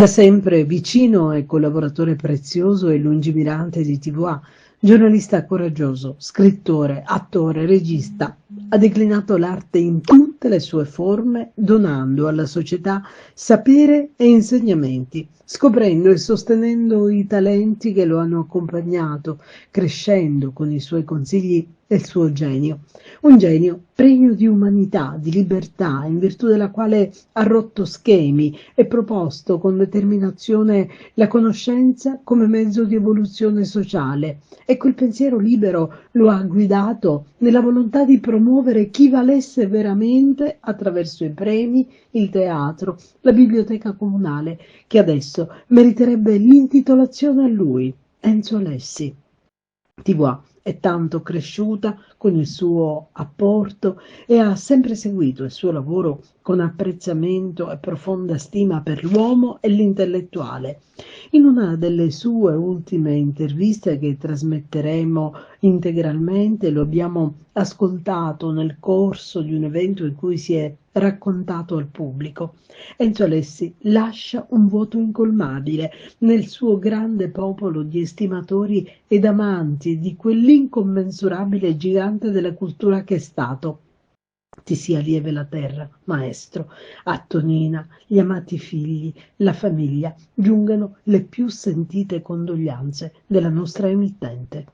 Da sempre vicino e collaboratore prezioso e lungimirante di TVA, giornalista coraggioso, scrittore, attore, regista, ha declinato l'arte in tutte le sue forme, donando alla società sapere e insegnamenti, scoprendo e sostenendo i talenti che lo hanno accompagnato, crescendo con i suoi consigli e il suo genio. Un genio pregno di umanità, di libertà, in virtù della quale ha rotto schemi e proposto con determinazione la conoscenza come mezzo di evoluzione sociale. E quel pensiero libero lo ha guidato nella volontà di promuovere chi valesse veramente attraverso i premi, il teatro, la biblioteca comunale, che adesso meriterebbe l'intitolazione a lui, Enzo Alessi. TVA è tanto cresciuta con il suo apporto e ha sempre seguito il suo lavoro con apprezzamento e profonda stima per l'uomo e l'intellettuale. In una delle sue ultime interviste che trasmetteremo integralmente, lo abbiamo ascoltato nel corso di un evento in cui si è raccontato al pubblico. Enzo Alessi lascia un vuoto incolmabile nel suo grande popolo di estimatori ed amanti di quell'incommensurabile gigante della cultura che è stato. Ti sia lieve la terra, maestro, a Tonina, gli amati figli, la famiglia, giungano le più sentite condoglianze della nostra emittente.